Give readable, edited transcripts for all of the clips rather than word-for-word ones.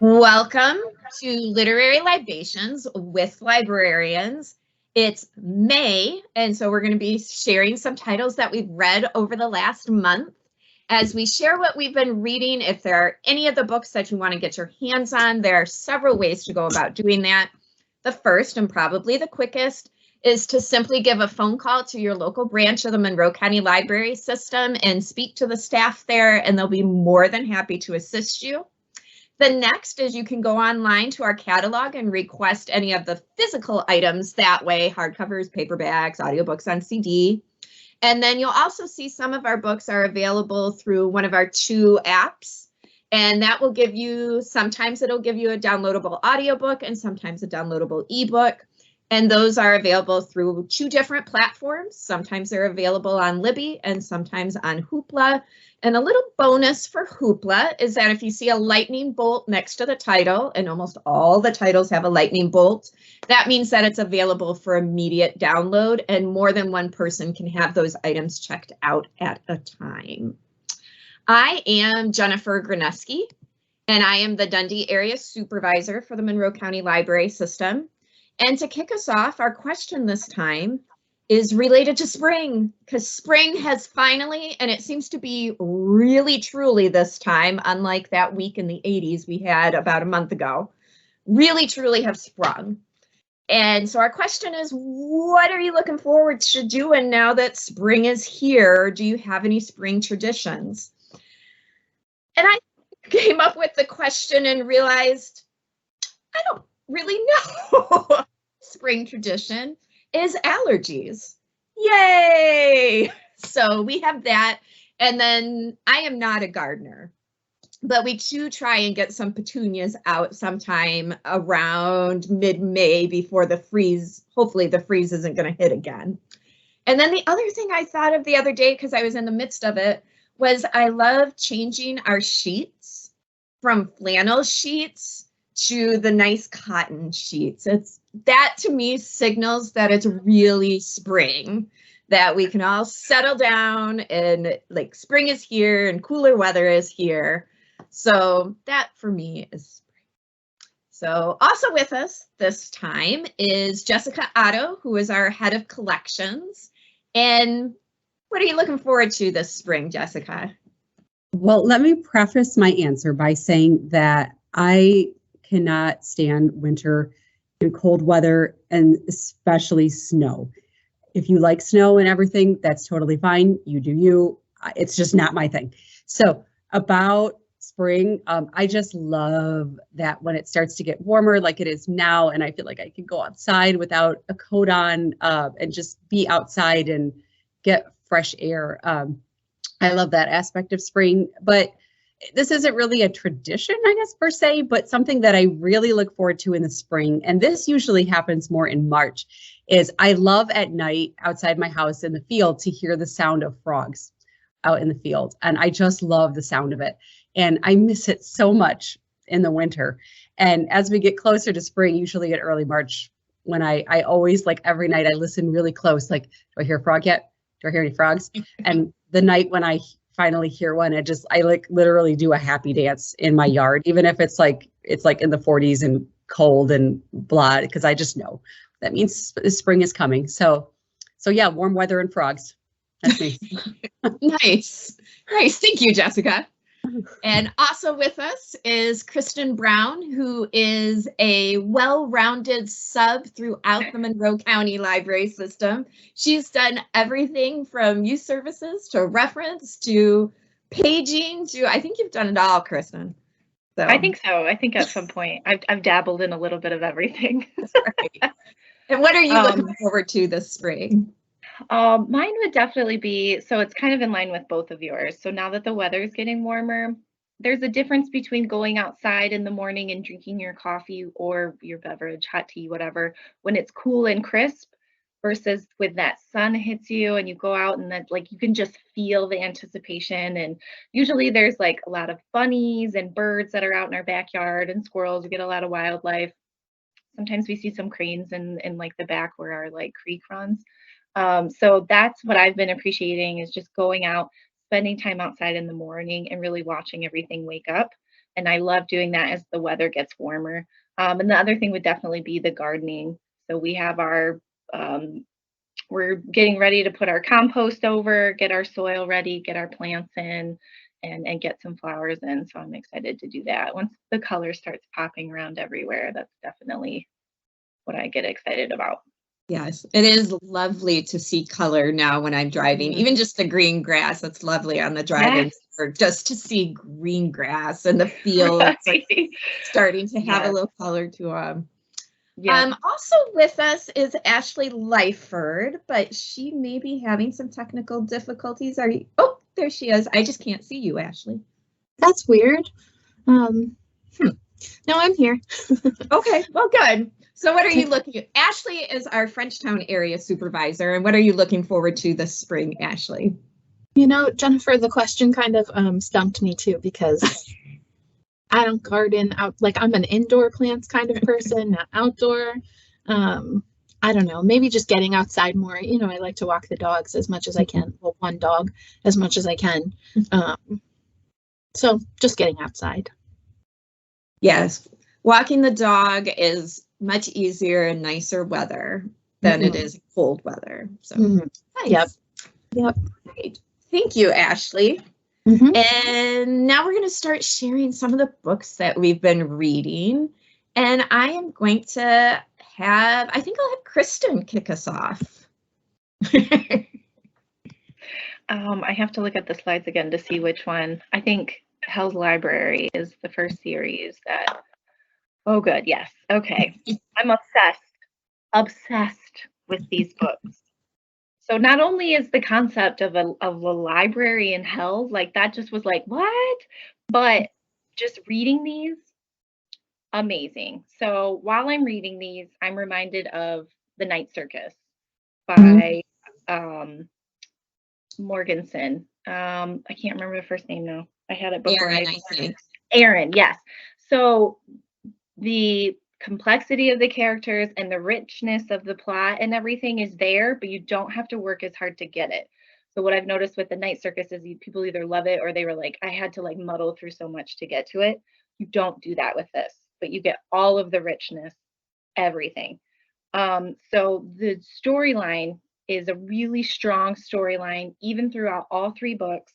Welcome to Literary Libations with Librarians. It's May, and so we're going to be sharing some titles that we've read over the last month. As we share what we've been reading, if there are any of the books that you want to get your hands on, there are several ways to go about doing that. The first, and probably the quickest, is to simply give a phone call to your local branch of the Monroe County Library System and speak to the staff there, and they'll be more than happy to assist you. The next is you can go online to our catalog and request any of the physical items that way, hardcovers, paperbacks, audiobooks on CD. And then you'll also see some of our books are available through one of our 2 apps. And that will give you, sometimes it'll give you a downloadable audiobook and sometimes a downloadable ebook. And those are available through 2 different platforms. Sometimes they're available on Libby and sometimes on Hoopla. And a little bonus for Hoopla is that if you see a lightning bolt next to the title, and almost all the titles have a lightning bolt, that means that it's available for immediate download and more than one person can have those items checked out at a time. I am Jennifer Graneski, and I am the Dundee Area Supervisor for the Monroe County Library System. And to kick us off, our question this time is related to spring, because spring has finally, and it seems to be really truly this time, unlike that week in the 80s we had about a month ago, really truly have sprung. And so our question is, what are you looking forward to doing now that spring is here? Do you have any spring traditions? And I came up with the question and realized I don't really know. Spring tradition is allergies. Yay! So we have that. And then I am not a gardener, but we do try and get some petunias out sometime around mid-May before the freeze. Hopefully the freeze isn't going to hit again. And then the other thing I thought of the other day, because I was in the midst of it, was I love changing our sheets from flannel sheets to the nice cotton sheets. That to me signals that it's really spring, that we can all settle down and like spring is here and cooler weather is here. So that for me is spring. So also with us this time is Jessica Otto, who is our head of collections. And what are you looking forward to this spring, Jessica? Well, let me preface my answer by saying that I cannot stand winter and cold weather, and especially snow. If you like snow and everything, that's totally fine. You do you. It's just not my thing. So about spring, I just love that when it starts to get warmer like it is now, and I feel like I can go outside without a coat on and just be outside and get fresh air. I love that aspect of spring, but this isn't really a tradition, I guess, per se, but something that I really look forward to in the spring, and this usually happens more in March, is I love at night outside my house in the field to hear the sound of frogs out in the field. And I just love the sound of it. And I miss it so much in the winter. And as we get closer to spring, usually at early March, when I always, like every night, I listen really close, like, do I hear a frog yet? Do I hear any frogs? And the night when I finally hear one, I like literally do a happy dance in my yard, even if it's like in the 40s and cold and blah, because I just know that means spring is coming. So yeah, warm weather and frogs. That's me. Nice. Thank you, Jessica. And also with us is Kristen Brown, who is a well-rounded sub throughout the Monroe County Library System. She's done everything from youth services to reference to paging to, I think you've done it all, Kristen. So. I think so. I think at some point I've dabbled in a little bit of everything. That's right. And what are you looking forward to this spring? Mine would definitely be, so it's kind of in line with both of yours. So now that the weather is getting warmer, there's a difference between going outside in the morning and drinking your coffee or your beverage, hot tea, whatever, when it's cool and crisp versus when that sun hits you and you go out and that like you can just feel the anticipation. And usually there's like a lot of bunnies and birds that are out in our backyard and squirrels. We get a lot of wildlife. Sometimes we see some cranes in like the back where our like creek runs. So that's what I've been appreciating, is just going out, spending time outside in the morning and really watching everything wake up. And I love doing that as the weather gets warmer. And the other thing would definitely be the gardening. So we have our, we're getting ready to put our compost over, get our soil ready, get our plants in, and get some flowers in. So I'm excited to do that. Once the color starts popping around everywhere, that's definitely what I get excited about. Yes, it is lovely to see color now when I'm driving, even just the green grass. It's lovely on the driving, Yes. or just to see green grass and the fields Right. starting to have a Yes. little color to them. Yeah. Also with us is Ashley Lyford, but she may be having some technical difficulties. Are you? Oh, there she is. I just can't see you, Ashley. That's weird. No, I'm here. Okay, well, good. So what are you looking at? Ashley is our Frenchtown area supervisor, and what are you looking forward to this spring, Ashley? You know, Jennifer, the question kind of stumped me too, because I don't garden out. Like, I'm an indoor plants kind of person, not outdoor. I don't know, maybe just getting outside more. You know, I like to walk the dogs as much as I can. Well, one dog as much as I can. So just getting outside. Yes, walking the dog is much easier in nicer weather than it is cold weather. So nice. Yep. Great. Thank you, Ashley. And now we're going to start sharing some of the books that we've been reading. And I am going to I think I'll have Kristen kick us off. I have to look at the slides again to see which one. I think Hell's Library is the first series that, oh good, yes, okay. I'm obsessed with these books. So not only is the concept of a library in hell, like that just was like, what? But just reading these, amazing. So while I'm reading these, I'm reminded of The Night Circus by Morganson. I can't remember the first name now. I had it before. Aaron, I think. Aaron, yes. So the complexity of the characters and the richness of the plot and everything is there, but you don't have to work as hard to get it. So what I've noticed with The Night Circus is people either love it or they were like, I had to like muddle through so much to get to it. You don't do that with this, but you get all of the richness, everything. So the storyline is a really strong storyline, even throughout all three books.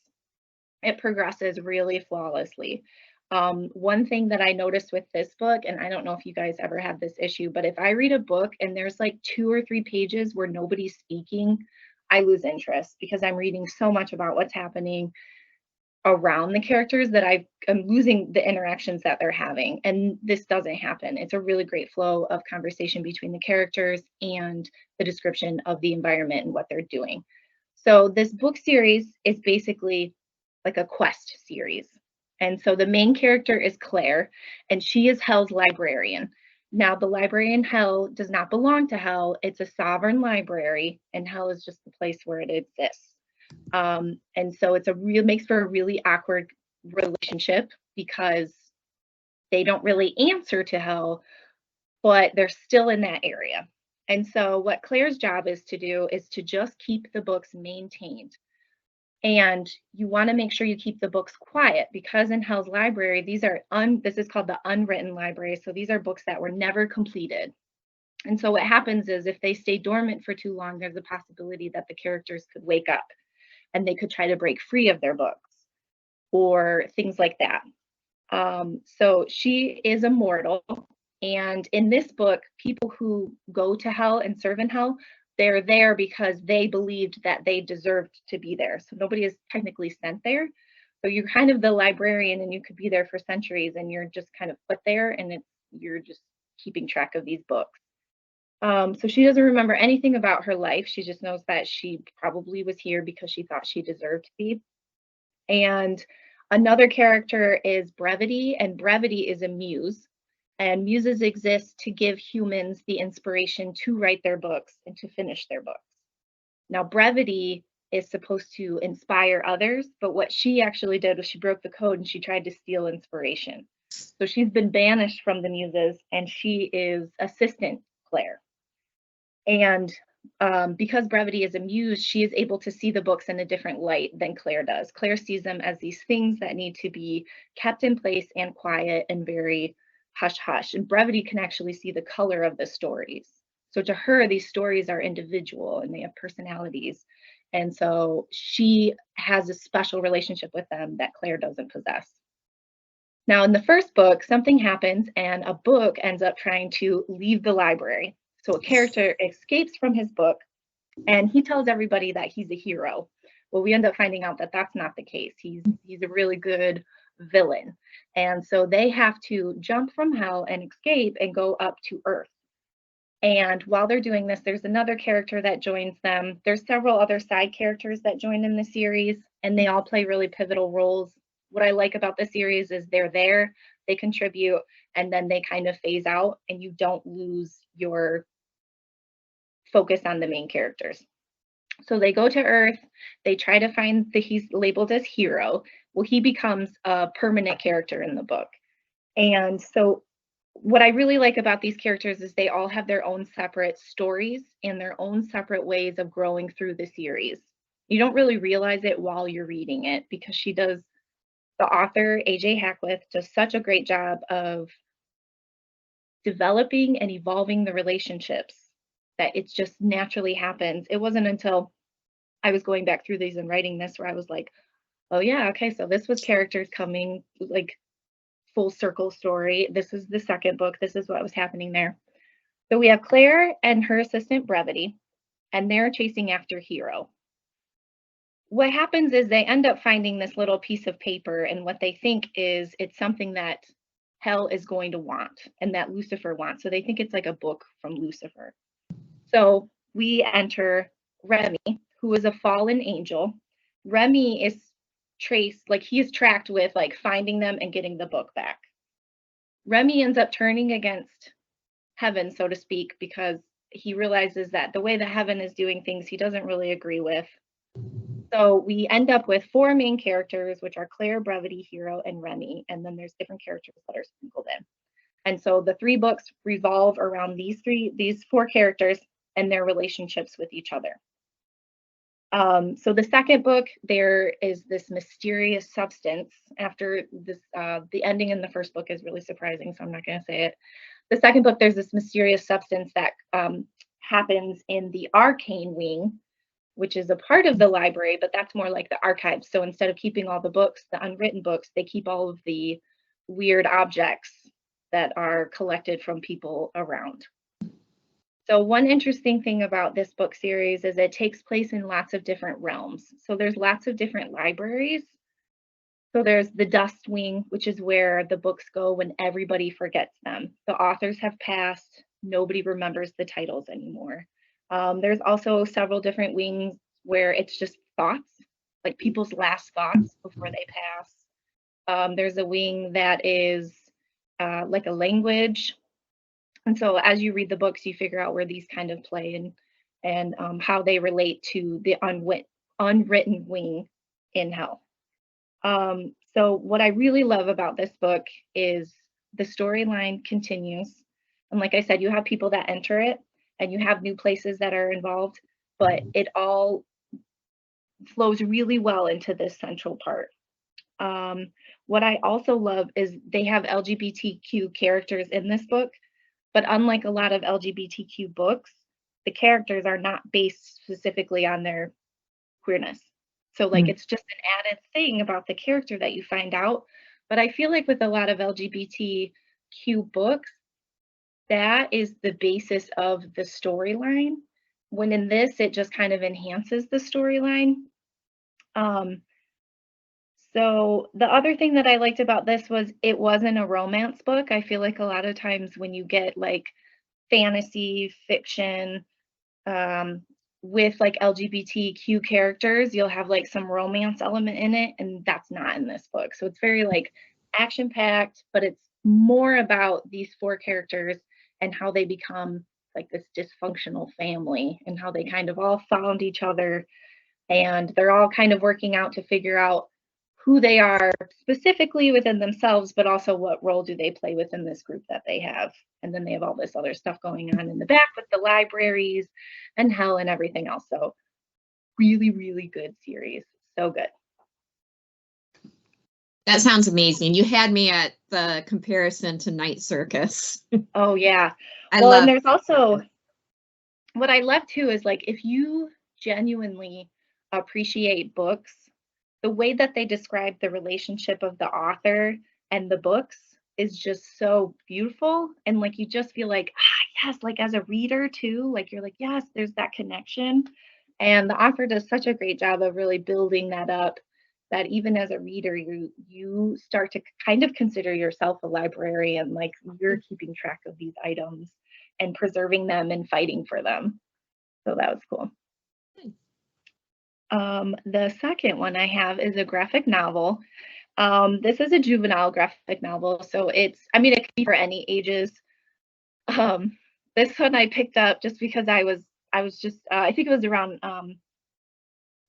It progresses really flawlessly. One thing that I noticed with this book, and I don't know if you guys ever have this issue, but if I read a book and there's like 2 or 3 pages where nobody's speaking, I lose interest because I'm reading so much about what's happening around the characters that I'm losing the interactions that they're having. And this doesn't happen. It's a really great flow of conversation between the characters and the description of the environment and what they're doing. So this book series is basically like a quest series. And so the main character is Claire, and she is Hell's librarian. Now, the library in Hell does not belong to Hell. It's a sovereign library, and Hell is just the place where it exists. And so makes for a really awkward relationship because they don't really answer to Hell, but they're still in that area. And so what Claire's job is to do is to just keep the books maintained. And you want to make sure you keep the books quiet because in Hell's library, this is called the unwritten library. So these are books that were never completed. And so what happens is if they stay dormant for too long, there's a possibility that the characters could wake up and they could try to break free of their books or things like that. So she is immortal. And in this book, people who go to Hell and serve in Hell, they're there because they believed that they deserved to be there. So nobody is technically sent there. So you're kind of the librarian and you could be there for centuries and you're just kind of put there and you're just keeping track of these books. So she doesn't remember anything about her life. She just knows that she probably was here because she thought she deserved to be. And another character is Brevity, and Brevity is a muse. And muses exist to give humans the inspiration to write their books and to finish their books. Now, Brevity is supposed to inspire others, but what she actually did was she broke the code and she tried to steal inspiration. So she's been banished from the muses and she is assistant Claire. And because brevity is a muse, she is able to see the books in a different light than Claire does. Claire sees them as these things that need to be kept in place and quiet and very hush hush. And brevity can actually see the color of the stories. So to her, these stories are individual and they have personalities. And so she has a special relationship with them that Claire doesn't possess. Now, in the first book, something happens and a book ends up trying to leave the library. So a character escapes from his book and he tells everybody that he's a hero. Well, we end up finding out that that's not the case. He's a really good villain. And so they have to jump from hell and escape and go up to Earth. And while they're doing this, there's another character that joins them. There's several other side characters that join in the series, and they all play really pivotal roles. What I like about the series is they're there, they contribute, and then they kind of phase out, and you don't lose your focus on the main characters. So they go to Earth, they try to find he's labeled as hero. Well, he becomes a permanent character in the book. And so what I really like about these characters is they all have their own separate stories and their own separate ways of growing through the series. You don't really realize it while you're reading it because the author, AJ Hackworth, does such a great job of developing and evolving the relationships that it just naturally happens. It wasn't until I was going back through these and writing this where I was like, oh yeah, okay, so this was characters coming like full circle story. This is the second book. This is what was happening there. So we have Claire and her assistant Brevity, and they're chasing after Hero. What happens is they end up finding this little piece of paper, and what they think is it's something that Hell is going to want and that Lucifer wants. So they think it's like a book from Lucifer. So we enter Remy, who is a fallen angel. Remy is traced, like he is tracked with like finding them and getting the book back. Remy ends up turning against heaven, so to speak, because he realizes that the way that heaven is doing things, he doesn't really agree with. So we end up with 4 main characters, which are Claire, Brevity, Hero, and Remy. And then there's different characters that are sprinkled in. And so the 3 books revolve around these 4 characters and their relationships with each other. So the second book, there is this mysterious substance. After this, the ending in the first book is really surprising, so I'm not going to say it. The second book, there's this mysterious substance that happens in the arcane wing, which is a part of the library, but that's more like the archives. So instead of keeping all the books, the unwritten books, they keep all of the weird objects that are collected from people around. So one interesting thing about this book series is it takes place in lots of different realms. So there's lots of different libraries. So there's the Dust Wing, which is where the books go when everybody forgets them. The authors have passed, nobody remembers the titles anymore. There's also several different wings where it's just thoughts, like people's last thoughts before they pass. There's a wing that is like a language. And so as you read the books, you figure out where these kind of play and how they relate to the unwritten wing in Hell. So what I really love about this book is the storyline continues. And like I said, you have people that enter it and you have new places that are involved, but it all flows really well into this central part. What I also love is they have LGBTQ characters in this book. But unlike a lot of LGBTQ books, the characters are not based specifically on their queerness. So like it's just an added thing about the character that you find out. But I feel like with a lot of LGBTQ books, that is the basis of the storyline. When in this, it just kind of enhances the storyline. So the other thing that I liked about this was it wasn't a romance book. I feel like a lot of times when you get like fantasy fiction with like LGBTQ characters, you'll have like some romance element in it, and that's not in this book. So it's very like action-packed, but it's more about these 4 characters and how they become like this dysfunctional family and how they kind of all found each other and they're all kind of working out to figure out who they are specifically within themselves, but also what role do they play within this group that they have. And then they have all this other stuff going on in the back with the libraries and hell and everything else. So really, really good series. So good. That sounds amazing. You had me at the comparison to Night Circus. Oh yeah. And there's also, what I love too is like, if you genuinely appreciate books, the way that they describe the relationship of the author and the books is just so beautiful. And like, you just feel like, yes, like as a reader too, like you're like, yes, there's that connection. And the author does such a great job of really building that up, that even as a reader, you start to kind of consider yourself a librarian, like you're keeping track of these items and preserving them and fighting for them. So that was cool. The second one I have is a graphic novel. This is a juvenile graphic novel, so it's, I mean, it can be for any ages. This one I picked up just because I was just, I think it was around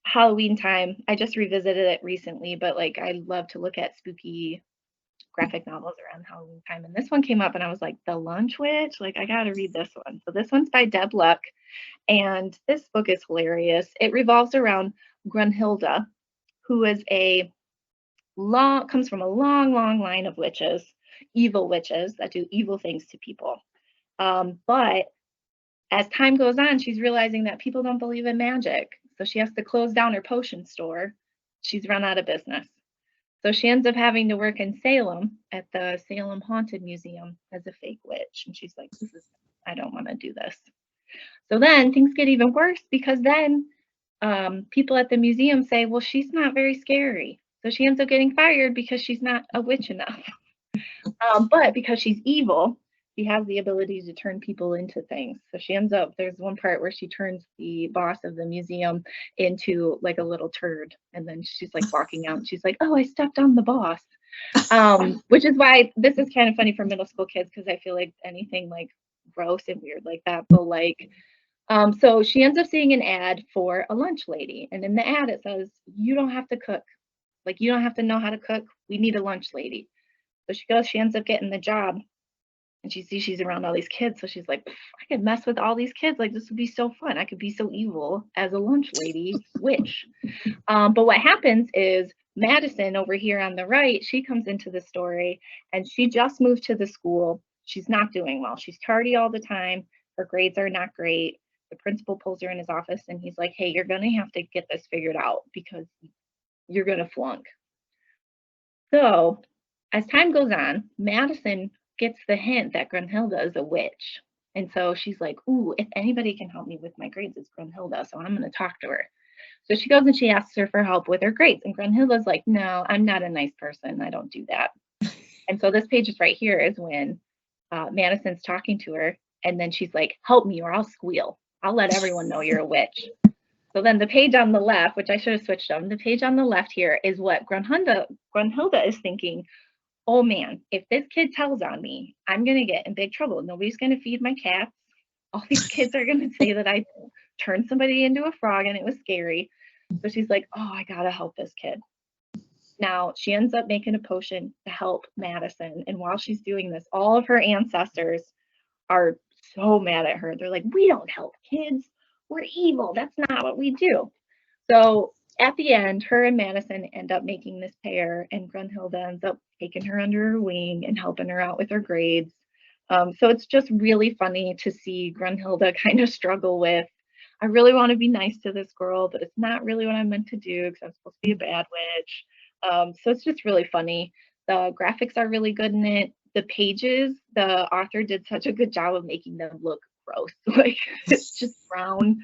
Halloween time. I just revisited it recently, but like I love to look at spooky graphic novels around Halloween time. And this one came up and I was like, The Lunch Witch? Like, I got to read this one. So this one's by Deb Luck. And this book is hilarious. It revolves around Grunhilda, who is comes from a long, long line of witches, evil witches that do evil things to people. But as time goes on, she's realizing that people don't believe in magic. So she has to close down her potion store. She's run out of business. So she ends up having to work in Salem at the Salem Haunted Museum as a fake witch. And she's like, I don't want to do this. So then things get even worse, because then people at the museum say, well, she's not very scary. So she ends up getting fired because she's not a witch enough. But because she's evil, she has the ability to turn people into things. So she ends up, there's one part where she turns the boss of the museum into like a little turd. And then she's like walking out and she's like, oh, I stepped on the boss. Which is why this is kind of funny for middle school kids, because I feel like anything like gross and weird like that, but like, so she ends up seeing an ad for a lunch lady. And in the ad, it says, you don't have to cook. Like, you don't have to know how to cook. We need a lunch lady. So she goes, she ends up getting the job. And she sees she's around all these kids. So she's like, I could mess with all these kids. Like, this would be so fun. I could be so evil as a lunch lady witch. But what happens is Madison over here on the right, she comes into the story and she just moved to the school. She's not doing well. She's tardy all the time. Her grades are not great. The principal pulls her in his office and he's like, hey, you're going to have to get this figured out because you're going to flunk. So as time goes on, Madison gets the hint that Grunhilda is a witch. And so she's like, ooh, if anybody can help me with my grades, it's Grunhilda. So I'm going to talk to her. So she goes and she asks her for help with her grades. And Grunhilda's like, no, I'm not a nice person. I don't do that. And so this page is right here is when Madison's talking to her. And then she's like, help me or I'll squeal. I'll let everyone know you're a witch. So then the page on the left, which I should have switched on, the page on the left here is what Grunhilda is thinking. Oh man, if this kid tells on me, I'm going to get in big trouble. Nobody's going to feed my cats. All these kids are going to say that I turned somebody into a frog and it was scary. So she's like, oh, I got to help this kid. Now she ends up making a potion to help Madison. And while she's doing this, all of her ancestors are so mad at her. They're like, we don't help kids. We're evil. That's not what we do. So at the end, her and Madison end up making this pair, and Grunhilda ends up taking her under her wing and helping her out with her grades. So it's just really funny to see Grunhilda kind of struggle with, I really want to be nice to this girl, but it's not really what I'm meant to do because I'm supposed to be a bad witch. So it's just really funny. The graphics are really good in it. The pages, the author did such a good job of making them look gross. Like, it's just brown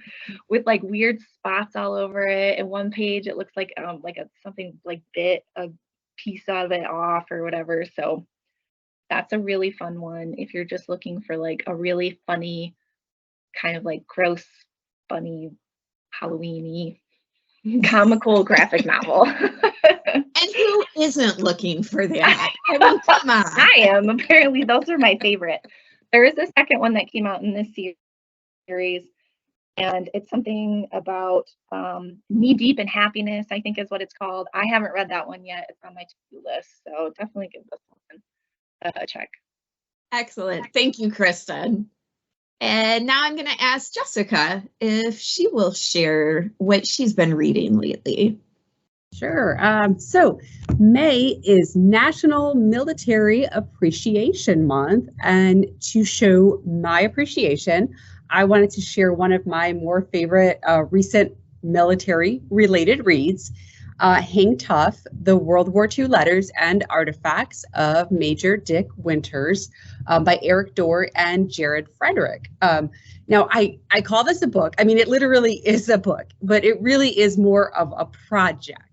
with like weird spots all over it. And one page it looks like something like bit a piece of it off or whatever. So that's a really fun one if you're just looking for like a really funny kind of like gross, funny, Halloween-y, comical graphic novel. And who isn't looking for that? I mean, come on. I am. Apparently those are my favorite. There is a second one that came out in this series, And it's something about knee deep in happiness, I think is what it's called. I haven't read that one yet. It's on my to-do list, so definitely give this one a check. Excellent. Thank you, Kristen. And now I'm going to ask Jessica if she will share what she's been reading lately. Sure. So May is National Military Appreciation Month, and to show my appreciation, I wanted to share one of my more favorite recent military-related reads, Hang Tough, The World War II Letters and Artifacts of Major Dick Winters by Eric Dorr and Jared Frederick. Now, I call this a book. I mean, it literally is a book, but it really is more of a project,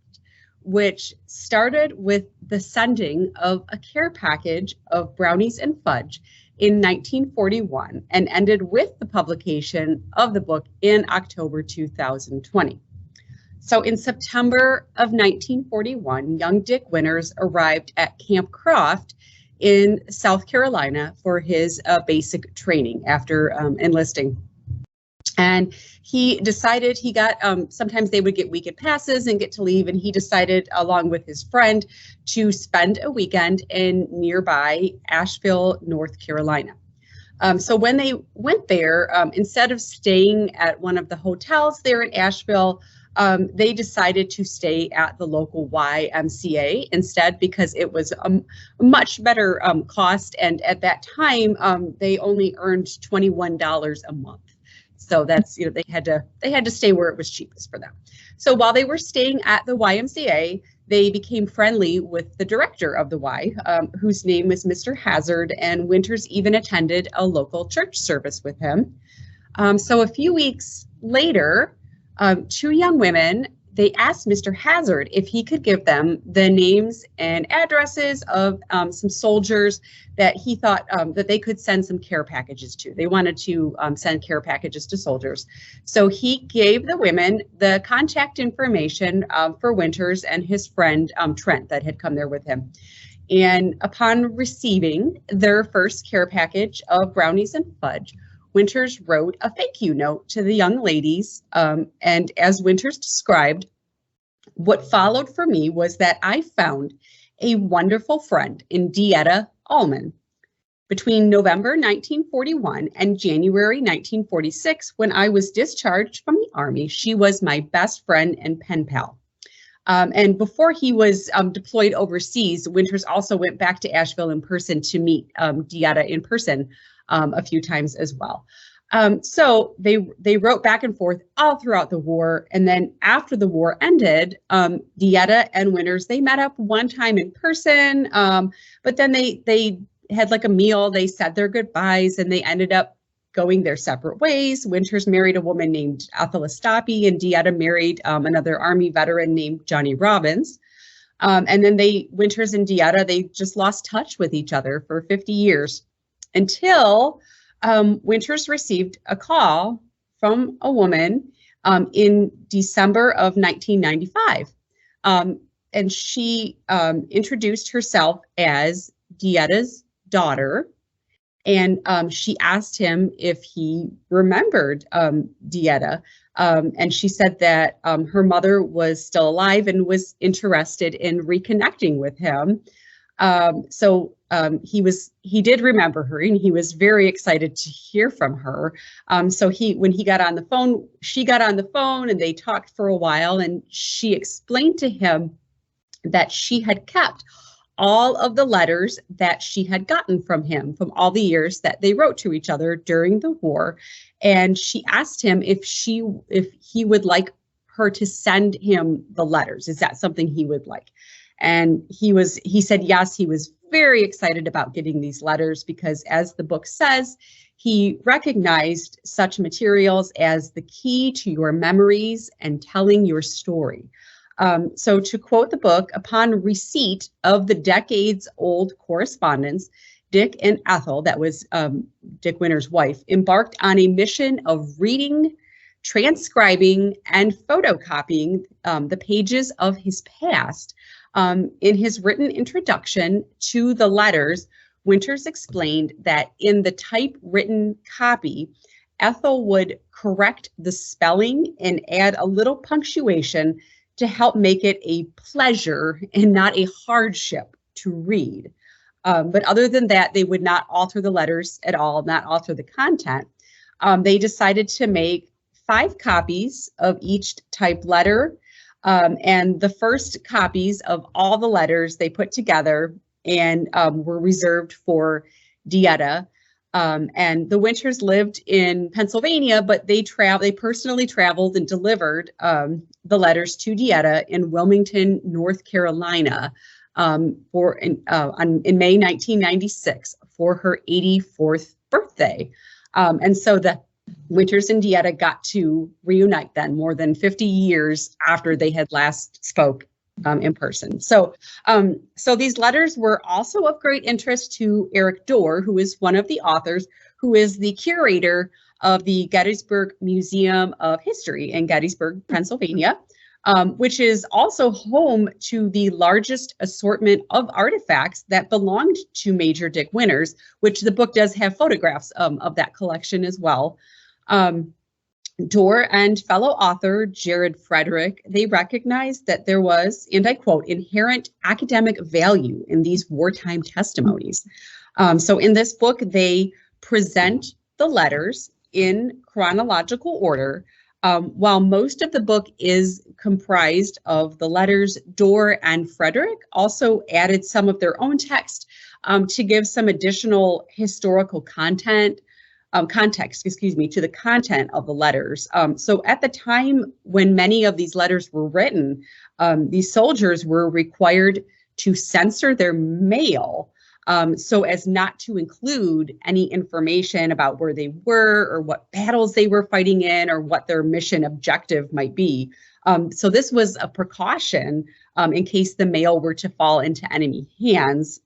which started with the sending of a care package of brownies and fudge in 1941 and ended with the publication of the book in October 2020. So in September of 1941, young Dick Winters arrived at Camp Croft in South Carolina for his basic training after enlisting. And he decided he got, sometimes they would get weekend passes and get to leave, and he decided, along with his friend, to spend a weekend in nearby Asheville, North Carolina. So when they went there, instead of staying at one of the hotels there in Asheville, they decided to stay at the local YMCA instead, because it was a much better cost. And at that time, they only earned $21 a month. So that's, they had to stay where it was cheapest for them. So while they were staying at the YMCA, they became friendly with the director of the Y, whose name was Mr. Hazard, and Winters even attended a local church service with him. So a few weeks later, two young women, they asked Mr. Hazard if he could give them the names and addresses of some soldiers that he thought that they could send some care packages to. They wanted to send care packages to soldiers. So he gave the women the contact information for Winters and his friend Trent that had come there with him. And upon receiving their first care package of brownies and fudge, Winters wrote a thank you note to the young ladies, and as Winters described, what followed for me was that I found a wonderful friend in Dieta Allman. Between November 1941 and January 1946, when I was discharged from the Army, she was my best friend and pen pal. And before he was deployed overseas, Winters also went back to Asheville in person to meet Dieta in person a few times as well. So they wrote back and forth all throughout the war. And then after the war ended, Dieta and Winters, they met up one time in person, but then they had like a meal, they said their goodbyes, and they ended up going their separate ways. Winters married a woman named Ethel Estopi, and Dieta married another Army veteran named Johnny Robbins. And then Winters and Dieta, they just lost touch with each other for 50 years until Winters received a call from a woman in December of 1995. And she introduced herself as Dieta's daughter. And she asked him if he remembered Dieta. And she said that her mother was still alive and was interested in reconnecting with him. So he did remember her, and he was very excited to hear from her. So when he got on the phone, she got on the phone, and they talked for a while, and she explained to him that she had kept all of the letters that she had gotten from him from all the years that they wrote to each other during the war. And she asked him if he would like her to send him the letters. Is that something he would like? And he said yes. He was very excited about getting these letters because, as the book says, he recognized such materials as the key to your memories and telling your story. So to quote the book, upon receipt of the decades-old correspondence, Dick and Ethel, that was Dick Winters' wife, embarked on a mission of reading, transcribing, and photocopying the pages of his past. In his written introduction to the letters, Winters explained that in the typewritten copy, Ethel would correct the spelling and add a little punctuation to help make it a pleasure and not a hardship to read. But other than that, they would not alter the letters at all, not alter the content. They decided to make 5 copies of each type letter, and the first copies of all the letters they put together and were reserved for Dieta. And the Winters lived in Pennsylvania, but they personally traveled and delivered the letters to Dieta in Wilmington, North Carolina, in May 1996 for her 84th birthday. And so the Winters and Dieta got to reunite then more than 50 years after they had last spoke in person. So these letters were also of great interest to Eric Dorr, who is one of the authors, who is the curator of the Gettysburg Museum of History in Gettysburg, Pennsylvania, which is also home to the largest assortment of artifacts that belonged to Major Dick Winters, which the book does have photographs of that collection as well. Dorr and fellow author Jared Frederick, they recognized that there was, and I quote, inherent academic value in these wartime testimonies. So in this book, they present the letters in chronological order. While most of the book is comprised of the letters, Dorr and Frederick also added some of their own text to give some additional historical context, to the content of the letters. So at the time when many of these letters were written, these soldiers were required to censor their mail so as not to include any information about where they were or what battles they were fighting in or what their mission objective might be. So this was a precaution in case the mail were to fall into enemy hands.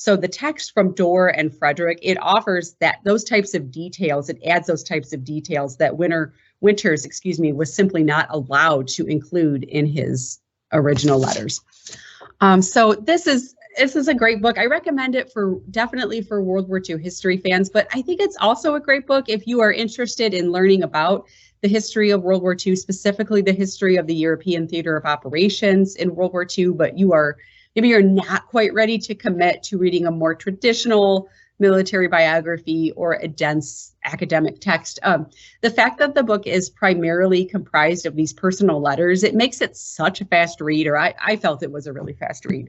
So the text from Dorr and Frederick, it offers those types of details, it adds those types of details that Winters, was simply not allowed to include in his original letters. So this is a great book. I recommend it definitely for World War II history fans, but I think it's also a great book if you are interested in learning about the history of World War II, specifically the history of the European theater of operations in World War II, but maybe you're not quite ready to commit to reading a more traditional military biography or a dense academic text. The fact that the book is primarily comprised of these personal letters, it makes it such a fast read, or I felt it was a really fast read.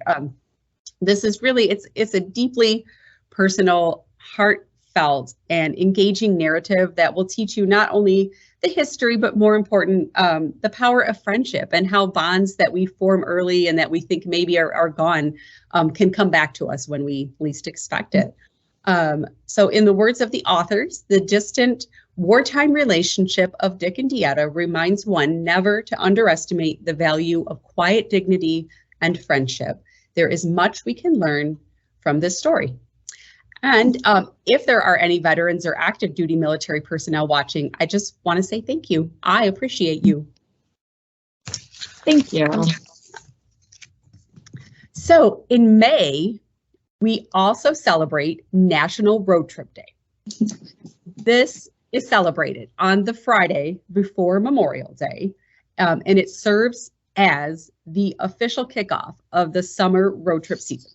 This is really, it's a deeply personal, heartfelt, and engaging narrative that will teach you not only the history, but more important, the power of friendship and how bonds that we form early and that we think maybe are gone can come back to us when we least expect it. So in the words of the authors, the distant wartime relationship of Dick and Dieta reminds one never to underestimate the value of quiet dignity and friendship. There is much we can learn from this story. And if there are any veterans or active duty military personnel watching, I just want to say thank you. I appreciate you. Thank you. So in May, we also celebrate National Road Trip Day. This is celebrated on the Friday before Memorial Day, and it serves as the official kickoff of the summer road trip season.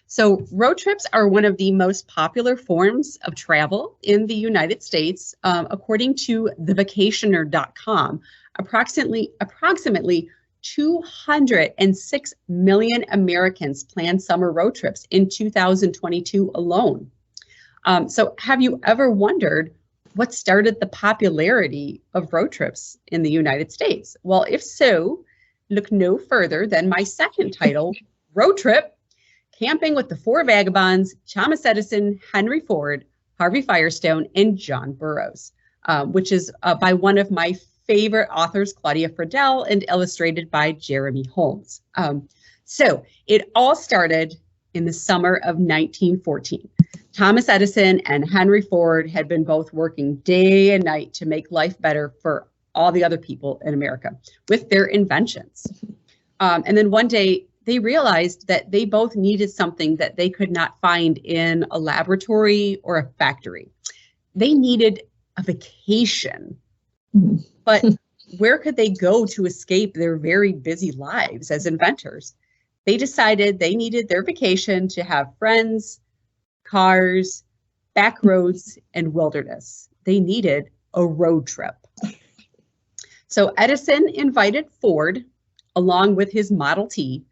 So road trips are one of the most popular forms of travel in the United States. According to thevacationer.com, approximately 206 million Americans plan summer road trips in 2022 alone. So have you ever wondered what started the popularity of road trips in the United States? Well, if so, look no further than my second title, Road Trip, Camping with the Four Vagabonds, Thomas Edison, Henry Ford, Harvey Firestone, and John Burroughs, which is by one of my favorite authors, Claudia Friedel, and illustrated by Jeremy Holmes. So it all started in the summer of 1914. Thomas Edison and Henry Ford had been both working day and night to make life better for all the other people in America with their inventions. And then one day they realized that they both needed something that they could not find in a laboratory or a factory. They needed a vacation. Mhm. But where could they go to escape their very busy lives as inventors? They decided they needed their vacation to have friends, cars, back roads, and wilderness. They needed a road trip. So Edison invited Ford, along with his Model T,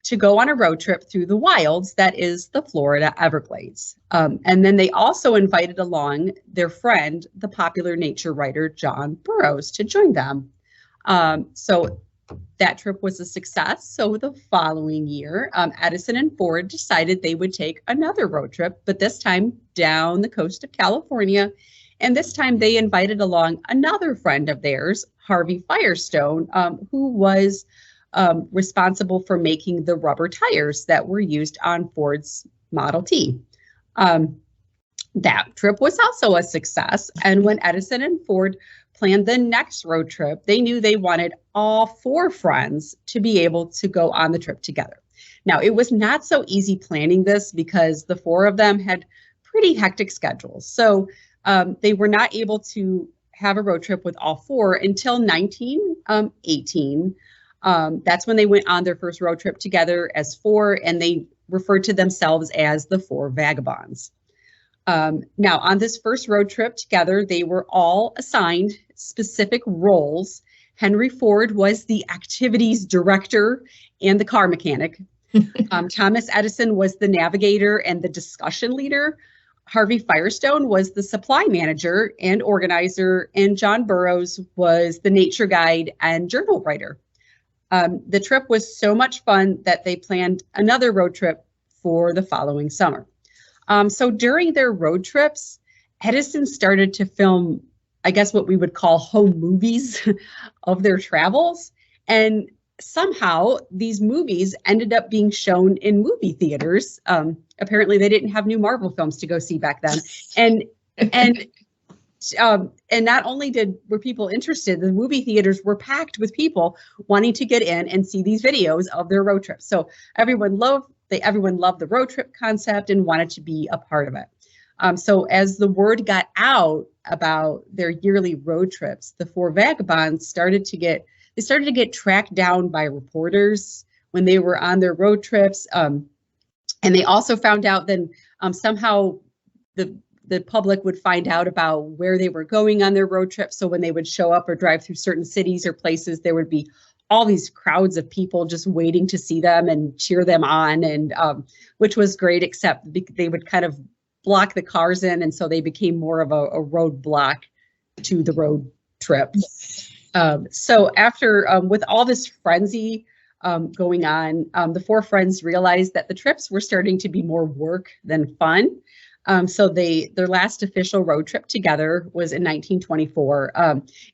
to go on a road trip through the wilds, that is the Florida Everglades. And then they also invited along their friend, the popular nature writer John Burroughs, to join them. So that trip was a success. So the following year, Edison and Ford decided they would take another road trip, but this time down the coast of California. And this time they invited along another friend of theirs, Harvey Firestone, who was responsible for making the rubber tires that were used on Ford's Model T. That trip was also a success. And when Edison and Ford planned the next road trip, they knew they wanted all 4 friends to be able to go on the trip together. Now, it was not so easy planning this because the 4 of them had pretty hectic schedules. So they were not able to have a road trip with all 4 until 1918. That's when they went on their first road trip together as 4, and they referred to themselves as the 4 Vagabonds. Now, on this first road trip together, they were all assigned specific roles. Henry Ford was the activities director and the car mechanic. Thomas Edison was the navigator and the discussion leader. Harvey Firestone was the supply manager and organizer, and John Burroughs was the nature guide and journal writer. The trip was so much fun that they planned another road trip for the following summer. So during their road trips, Edison started to film, I guess what we would call home movies of their travels. And somehow these movies ended up being shown in movie theaters. Apparently they didn't have new Marvel films to go see back then. And not only were people interested, the movie theaters were packed with people wanting to get in and see these videos of their road trips. So everyone loved the road trip concept and wanted to be a part of it. So as the word got out about their yearly road trips, the 4 Vagabonds started to get tracked down by reporters when they were on their road trips. And they also found out that somehow the public would find out about where they were going on their road trip. So when they would show up or drive through certain cities or places, there would be all these crowds of people just waiting to see them and cheer them on, and which was great, except they would kind of block the cars in, and so they became more of a roadblock to the road trip. So after, with all this frenzy going on, the 4 friends realized that the trips were starting to be more work than fun. So their last official road trip together was in 1924.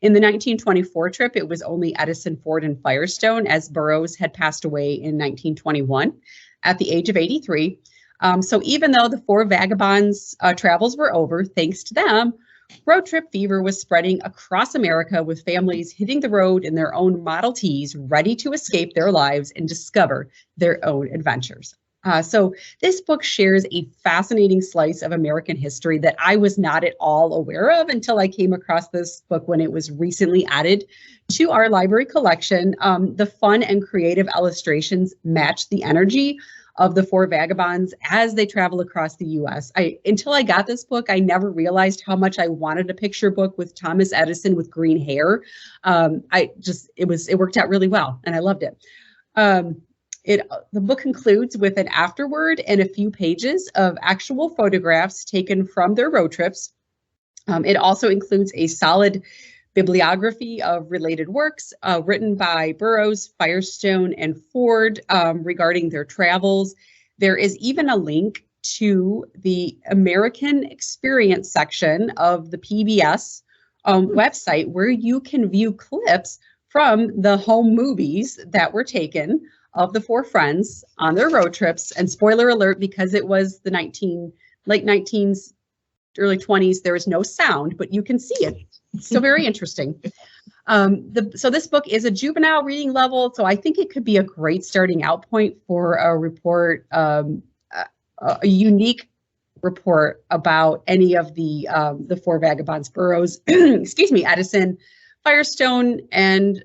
In the 1924 trip, it was only Edison, Ford, and Firestone, as Burroughs had passed away in 1921 at the age of 83. So even though the 4 Vagabonds' travels were over, thanks to them, road trip fever was spreading across America, with families hitting the road in their own Model Ts, ready to escape their lives and discover their own adventures. So this book shares a fascinating slice of American history that I was not at all aware of until I came across this book when it was recently added to our library collection. The fun and creative illustrations match the energy of the 4 Vagabonds as they travel across the U.S. Until I got this book, I never realized how much I wanted a picture book with Thomas Edison with green hair. It worked out really well, and I loved it. The book concludes with an afterword and a few pages of actual photographs taken from their road trips. It also includes a solid bibliography of related works written by Burroughs, Firestone, and Ford regarding their travels. There is even a link to the American Experience section of the PBS website, where you can view clips from the home movies that were taken of the 4 friends on their road trips. And spoiler alert, because it was the late 19s, early 20s, there is no sound, but you can see it. So very interesting. So this book is a juvenile reading level, so I think it could be a great starting out point for a report, a unique report about any of the four vagabonds boroughs, excuse me, Edison, Firestone, and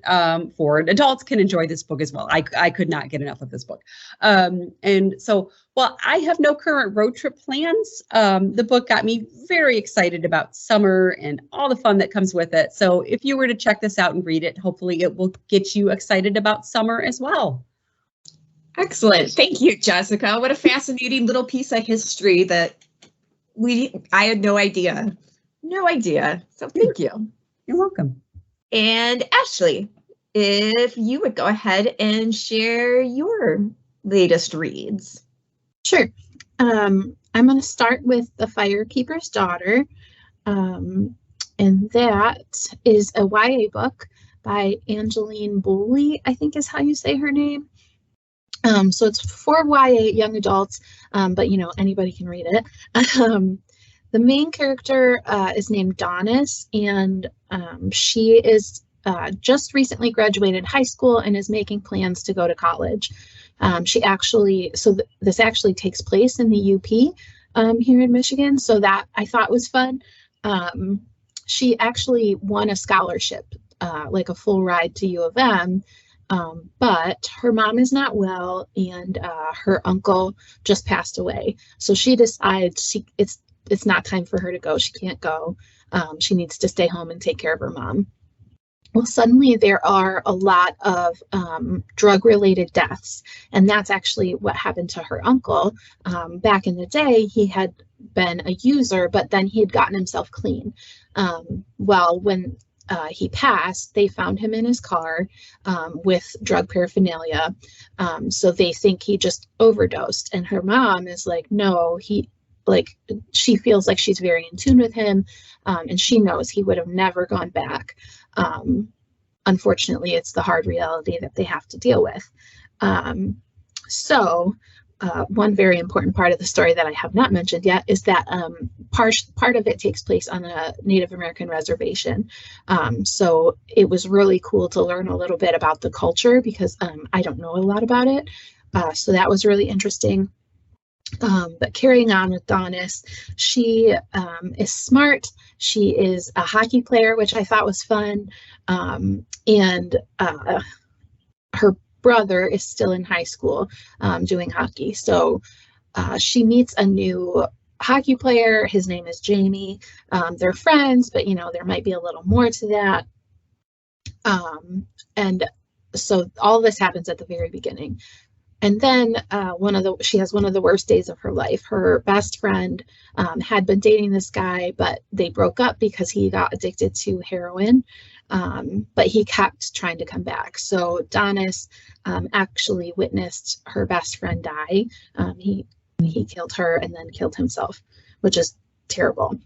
Ford. Adults can enjoy this book as well. I could not get enough of this book. And so while I have no current road trip plans, the book got me very excited about summer and all the fun that comes with it. So if you were to check this out and read it, hopefully it will get you excited about summer as well. Excellent. Thank you, Jessica. What a fascinating little piece of history that I had no idea. No idea. So thank you. You're welcome. And Ashley, if you would go ahead and share your latest reads. Sure. I'm going to start with The Firekeeper's Daughter. And that is a YA book by Angeline Bowley, I think is how you say her name. So it's for YA young adults, but anybody can read it. The main character is named Donis, and she is just recently graduated high school and is making plans to go to college. This actually takes place in the UP here in Michigan, so that I thought was fun. She actually won a scholarship, like a full ride to U of M, but her mom is not well, and her uncle just passed away. So she decides it's not time for her to go. She can't go. She needs to stay home and take care of her mom. Well, suddenly there are a lot of drug-related deaths, and that's actually what happened to her uncle. Back in the day, he had been a user, but then he had gotten himself clean. Well, when he passed, they found him in his car with drug paraphernalia. So they think he just overdosed, and her mom is like, no, she feels like she's very in tune with him, and she knows he would have never gone back. Unfortunately, it's the hard reality that they have to deal with. One very important part of the story that I have not mentioned yet is that part of it takes place on a Native American reservation. So it was really cool to learn a little bit about the culture, because I don't know a lot about it. So that was really interesting. But carrying on with Donis, she is smart. She is a hockey player, which I thought was fun. And her brother is still in high school doing hockey. So she meets a new hockey player. His name is Jamie. They're friends, but there might be a little more to that. And so all this happens at the very beginning. And then she has one of the worst days of her life. Her best friend had been dating this guy, but they broke up because he got addicted to heroin. But he kept trying to come back. So Donis actually witnessed her best friend die. He killed her and then killed himself, which is terrible.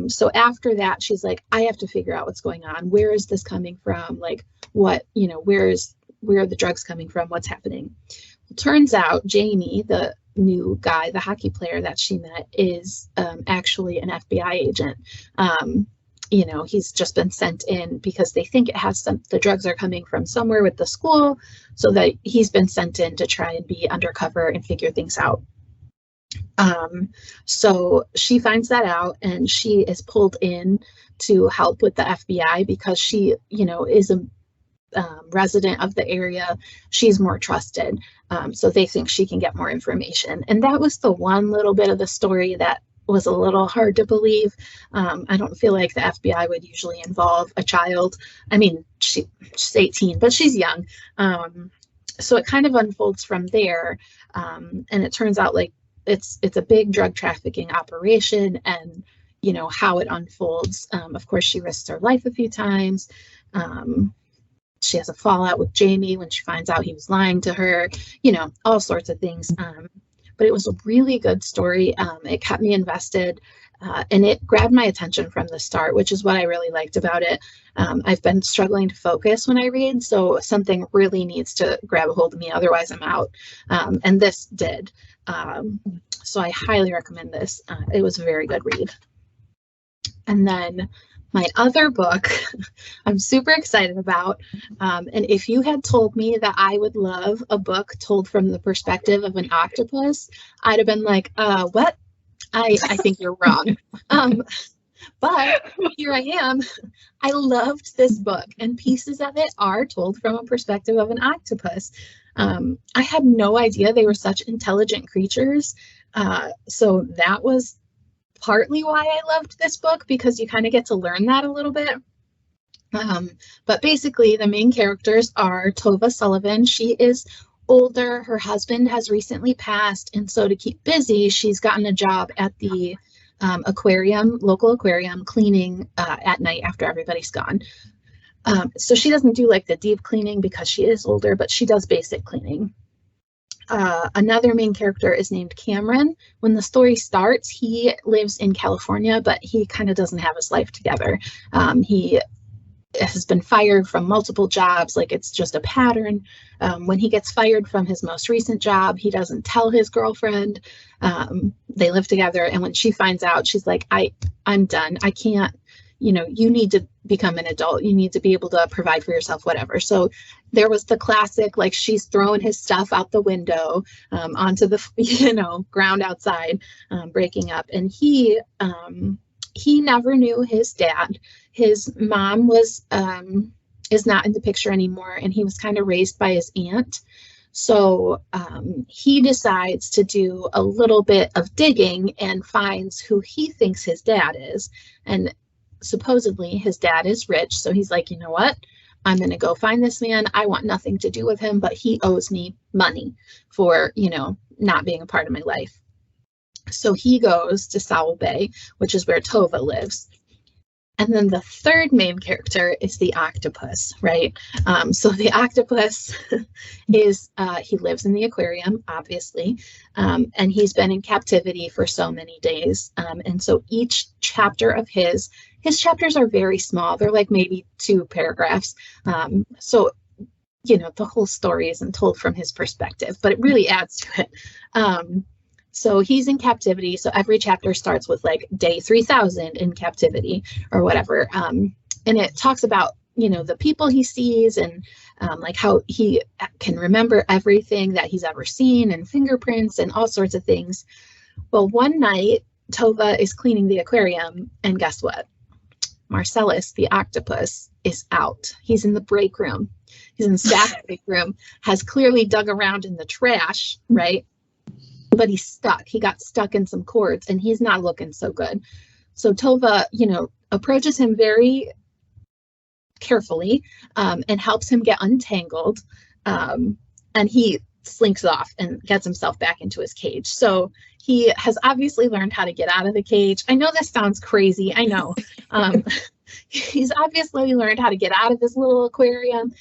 So after that, she's like, I have to figure out what's going on. Where is this coming from? Like, what, where are the drugs coming from? What's happening? Turns out Jamie, the new guy, the hockey player that she met, is actually an FBI agent. He's just been sent in because they think the drugs are coming from somewhere with the school, so that he's been sent in to try and be undercover and figure things out. So she finds that out, and she is pulled in to help with the FBI because she, is a resident of the area. She's more trusted. So they think she can get more information. And that was the one little bit of the story that was a little hard to believe. I don't feel like the FBI would usually involve a child. I mean, she's 18, but she's young. So it kind of unfolds from there. And it turns out like it's a big drug trafficking operation, and how it unfolds. Of course, she risks her life a few times. She has a fallout with Jamie when she finds out he was lying to her, all sorts of things. But it was a really good story. It kept me invested, and it grabbed my attention from the start, which is what I really liked about it. I've been struggling to focus when I read, so something really needs to grab a hold of me, otherwise I'm out. And this did. So I highly recommend this. It was a very good read. And then my other book I'm super excited about, and if you had told me that I would love a book told from the perspective of an octopus, I'd have been like, what? I think you're wrong. But here I am. I loved this book, and pieces of it are told from a perspective of an octopus. I had no idea they were such intelligent creatures. So that was partly why I loved this book, because you kind of get to learn that a little bit. But basically, the main characters are Tova Sullivan. She is older. Her husband has recently passed, and so to keep busy, she's gotten a job at the local aquarium, cleaning at night after everybody's gone. So she doesn't do like the deep cleaning because she is older, but she does basic cleaning. Another main character is named Cameron. When the story starts, he lives in California, but he kind of doesn't have his life together. He has been fired from multiple jobs, like it's just a pattern. When he gets fired from his most recent job, he doesn't tell his girlfriend. They live together, and when she finds out, she's like, I'm done. I can't, you need to become an adult. You need to be able to provide for yourself, whatever. So there was the classic, like, she's throwing his stuff out the window onto the ground outside, breaking up. And he never knew his dad. His mom is not in the picture anymore, and he was kind of raised by his aunt. So he decides to do a little bit of digging and finds who he thinks his dad is. And supposedly his dad is rich. So he's like, you know what? I'm going to go find this man. I want nothing to do with him, but he owes me money for, not being a part of my life. So he goes to Sowell Bay, which is where Tova lives. And then the third main character is the octopus, right? So the octopus is, he lives in the aquarium, obviously, and he's been in captivity for so many days. And so each chapter of his chapters are very small. They're like maybe 2 paragraphs. So, the whole story isn't told from his perspective, but it really adds to it. So he's in captivity. So every chapter starts with like day 3000 in captivity or whatever. And it talks about, the people he sees and like how he can remember everything that he's ever seen and fingerprints and all sorts of things. Well, one night Tova is cleaning the aquarium, and guess what? Marcellus, the octopus, is out. He's in the break room. He's in the staff break room, has clearly dug around in the trash, right? But he's stuck. He got stuck in some cords, and he's not looking so good. So Tova, approaches him very carefully and helps him get untangled. And he slinks off and gets himself back into his cage. So he has obviously learned how to get out of the cage. I know this sounds crazy. I know. He's obviously learned how to get out of this little aquarium.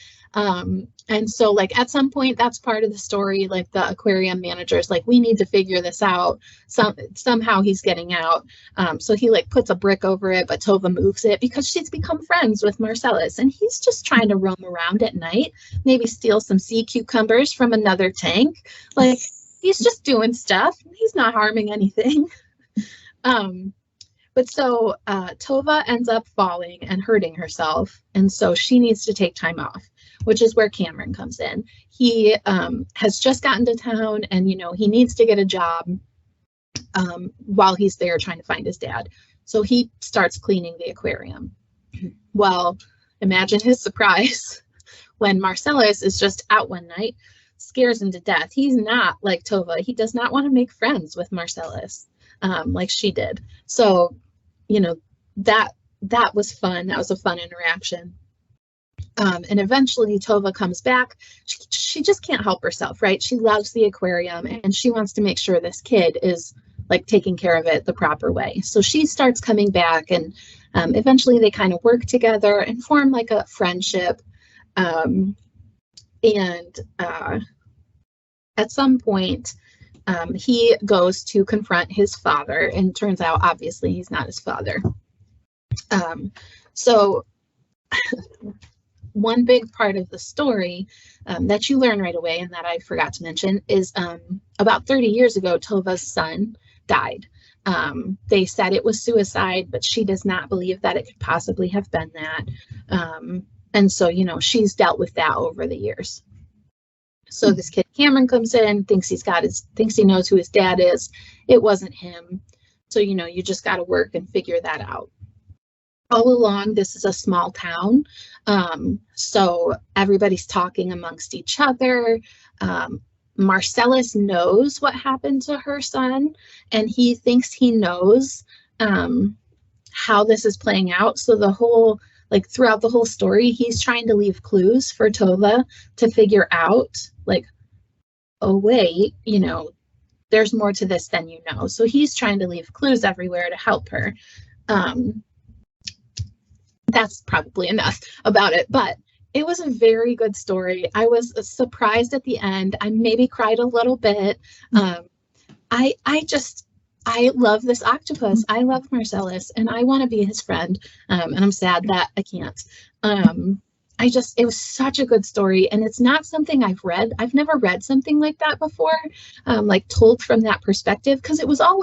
And so like at some point, that's part of the story, like the aquarium manager's like, we need to figure this out. Somehow he's getting out. So he like puts a brick over it, but Tova moves it because she's become friends with Marcellus, and he's just trying to roam around at night, maybe steal some sea cucumbers from another tank. Like he's just doing stuff. He's not harming anything. But so Tova ends up falling and hurting herself. And so she needs to take time off, which is where Cameron comes in. He has just gotten to town, and, he needs to get a job while he's there trying to find his dad. So he starts cleaning the aquarium. Well, imagine his surprise when Marcellus is just out one night, scares him to death. He's not like Tova. He does not want to make friends with Marcellus like she did. So, that was fun. That was a fun interaction. And eventually Tova comes back. She just can't help herself, right? She loves the aquarium, and she wants to make sure this kid is like taking care of it the proper way. So she starts coming back, and eventually they kind of work together and form like a friendship. And at some point, he goes to confront his father, and turns out obviously he's not his father. So one big part of the story that you learn right away, and that I forgot to mention, is about 30 years ago, Tova's son died. They said it was suicide, but she does not believe that it could possibly have been that. And so, she's dealt with that over the years. So this kid Cameron comes in, thinks he knows who his dad is. It wasn't him. So, you know, you just got to work and figure that out. All along, this is a small town, so everybody's talking amongst each other. Marcellus knows what happened to her son, and he thinks he knows how this is playing out. So the whole, like throughout the whole story, he's trying to leave clues for Tova to figure out, like, oh wait, you know, there's more to this than you know. So he's trying to leave clues everywhere to help her. That's probably enough about it, but it was a very good story. I was surprised at the end. I maybe cried a little bit. I love this octopus. I love Marcellus, and I want to be his friend. And I'm sad that I can't. It was such a good story, and it's not something I've read. I've never read something like that before, like told from that perspective, because it was all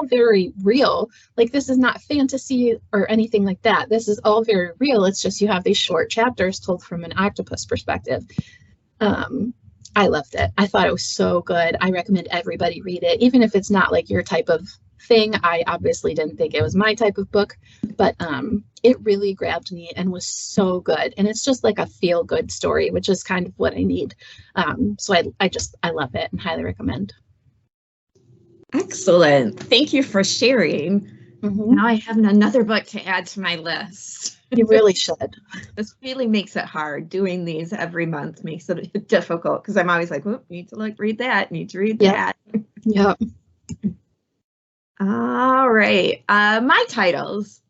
very real. Like, this is not fantasy or anything like that. This is all very real. It's just you have these short chapters told from an octopus perspective. I loved it. I thought it was so good. I recommend everybody read it, even if it's not like your type of thing. I obviously didn't think it was my type of book, but it really grabbed me and was so good. And it's just like a feel-good story, which is kind of what I need. So I love it and highly recommend. Excellent. Thank you for sharing. Now I have another book to add to my list. You really should. This really makes it hard. Doing these every month makes it difficult, because I'm always like, whoop, need to read that, need to read that. Yep. All right. My titles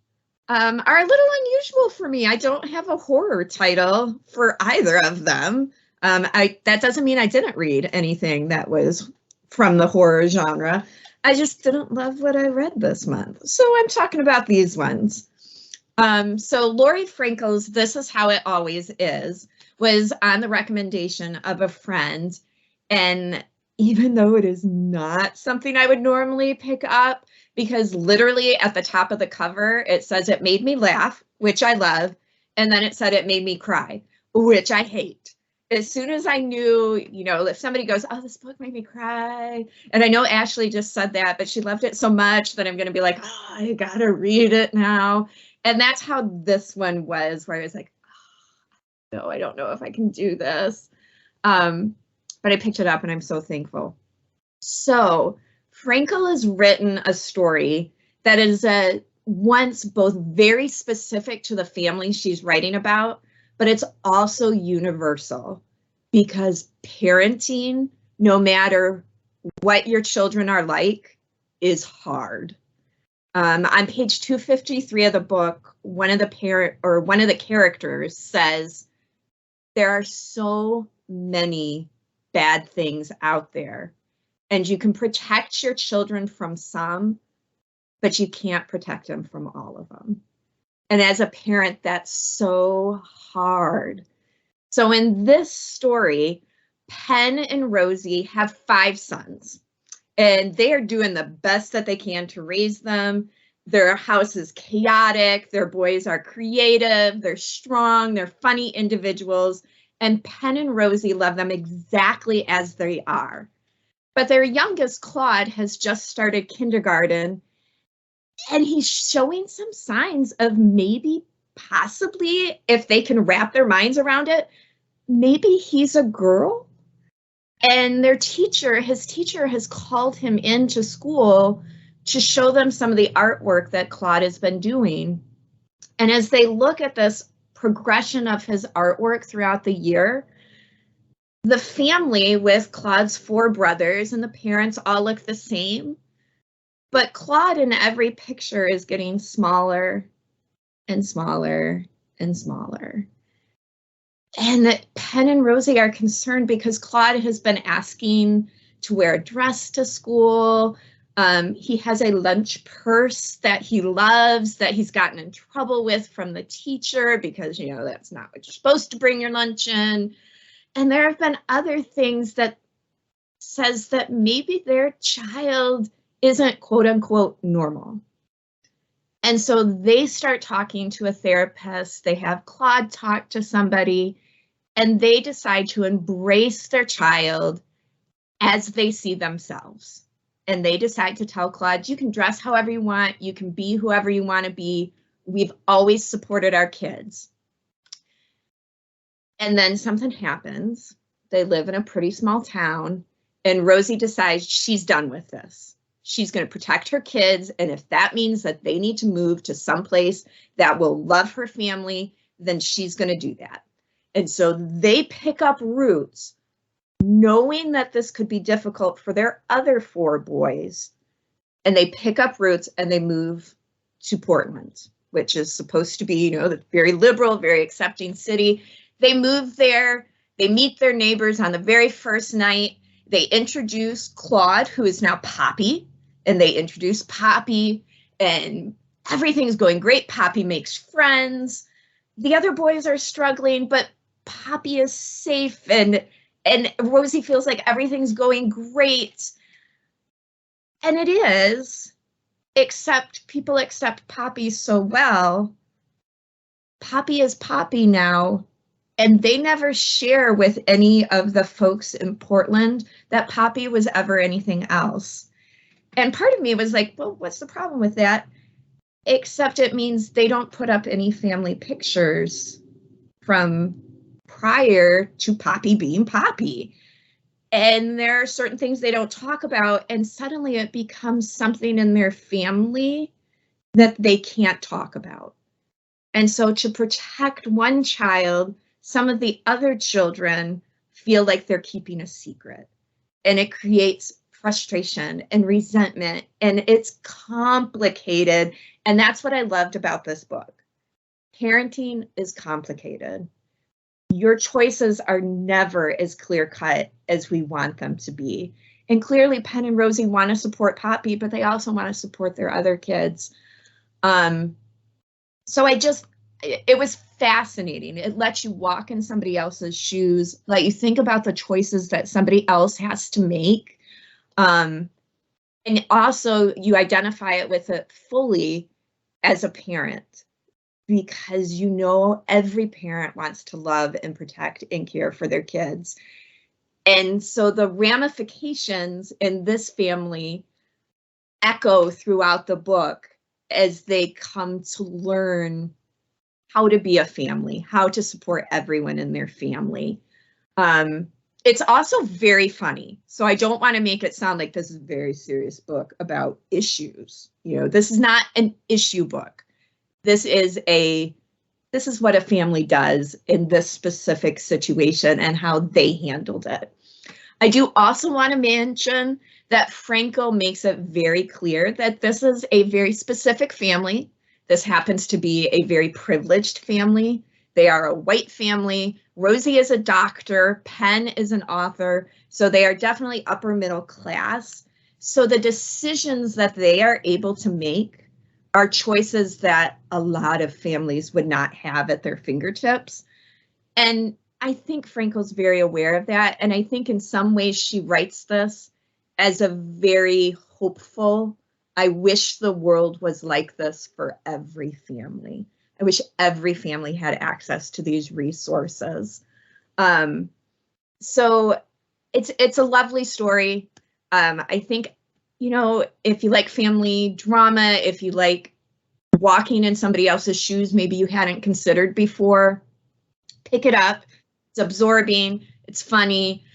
are a little unusual for me. I don't have a horror title for either of them. That doesn't mean I didn't read anything that was from the horror genre. I just didn't love what I read this month. So I'm talking about these ones. So Lori Frankel's This Is How It Always Is was on the recommendation of a friend. And even though it is not something I would normally pick up, because literally at the top of the cover, it says it made me laugh, which I love. And then it said it made me cry, which I hate. As soon as I knew, you know, if somebody goes, oh, this book made me cry. And I know Ashley just said that, but she loved it so much that I'm going to be like, oh, I got to read it now. And that's how this one was, where I was like, oh, no, I don't know if I can do this. But I picked it up and I'm so thankful. So Frankel has written a story that is once both very specific to the family she's writing about, but it's also universal, because parenting, no matter what your children are like, is hard. On page 253 of the book, one of the characters says, there are so many bad things out there, and you can protect your children from some, but you can't protect them from all of them. And as a parent, that's so hard. So in this story, Penn and Rosie have 5 sons, and they are doing the best that they can to raise them. Their house is chaotic. Their boys are creative. They're strong. They're funny individuals. And Penn and Rosie love them exactly as they are. But their youngest, Claude, has just started kindergarten, and he's showing some signs of maybe, possibly, if they can wrap their minds around it, maybe he's a girl. And his teacher has called him into school to show them some of the artwork that Claude has been doing. And as they look at this progression of his artwork throughout the year, the family with Claude's 4 brothers and the parents all look the same, but Claude in every picture is getting smaller and smaller and smaller. And Penn and Rosie are concerned because Claude has been asking to wear a dress to school. He has a lunch purse that he loves, that he's gotten in trouble with from the teacher because, you know, that's not what you're supposed to bring your lunch in. And there have been other things that says that maybe their child isn't quote unquote normal. And so they start talking to a therapist. They have Claude talk to somebody, and they decide to embrace their child as they see themselves. and they decide to tell Claude, you can dress however you want, you can be whoever you want to be. We've always supported our kids. And then something happens. They live in a pretty small town, and Rosie decides she's done with this. She's going to protect her kids, and if that means that they need to move to someplace that will love her family, then she's going to do that. And so they pick up roots, knowing that this could be difficult for their other 4 boys, and they pick up roots and they move to Portland, which is supposed to be, you know, the very liberal, very accepting city. They move there, they meet their neighbors on the very first night. They introduce Claude, who is now Poppy, and they introduce Poppy, and everything's going great. Poppy makes friends. The other boys are struggling, but Poppy is safe, and Rosie feels like everything's going great. And it is, except people accept Poppy so well. Poppy is Poppy now. And they never share with any of the folks in Portland that Poppy was ever anything else. And part of me was like, well, what's the problem with that? Except it means they don't put up any family pictures from prior to Poppy being Poppy. And there are certain things they don't talk about, and suddenly it becomes something in their family that they can't talk about. And so to protect one child, some of the other children feel like they're keeping a secret, and it creates frustration and resentment, and it's complicated. And that's what I loved about this book. Parenting is complicated. Your choices are never as clear-cut as we want them to be. And clearly Penn and Rosie want to support Poppy, but they also want to support their other kids. So it was fascinating. It lets you walk in somebody else's shoes, let you think about the choices that somebody else has to make. And also you identify it with it fully as a parent, because you know every parent wants to love and protect and care for their kids. And so the ramifications in this family echo throughout the book as they come to learn how to be a family, how to support everyone in their family. It's also very funny. So I don't want to make it sound like this is a very serious book about issues. You know, this is not an issue book. This is what a family does in this specific situation and how they handled it. I do also want to mention that Franco makes it very clear that this is a very specific family. This happens to be a very privileged family. They are a white family. Rosie is a doctor. Penn is an author. So they are definitely upper middle class. So the decisions that they are able to make are choices that a lot of families would not have at their fingertips. And I think Franco's very aware of that. And I think in some ways she writes this as a very hopeful, I wish the world was like this for every family. I wish every family had access to these resources. So it's a lovely story. I think, you know, if you like family drama, if you like walking in somebody else's shoes, maybe you hadn't considered before, pick it up. It's absorbing, it's funny.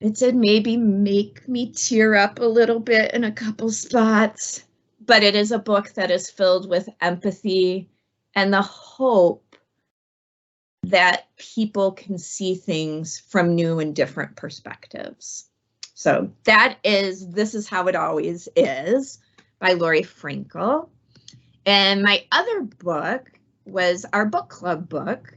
It did maybe make me tear up a little bit in a couple spots, but it is a book that is filled with empathy and the hope that people can see things from new and different perspectives. So that is This Is How It Always Is by Lori Frankel. And my other book was our book club book,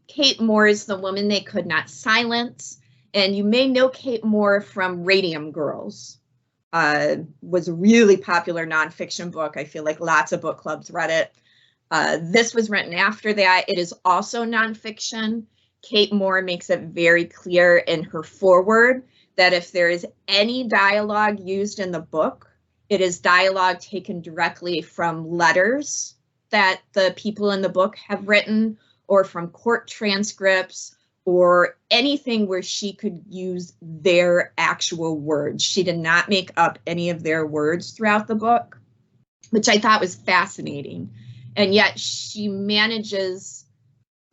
Kate Moore's The Woman They Could Not Silence. And you may know Kate Moore from Radium Girls. Was a really popular nonfiction book. I feel like lots of book clubs read it. This was written after that. It is also nonfiction. Kate Moore makes it very clear in her foreword that if there is any dialogue used in the book, it is dialogue taken directly from letters that the people in the book have written, or from court transcripts, or anything where she could use their actual words. She did not make up any of their words throughout the book, which I thought was fascinating. And yet she manages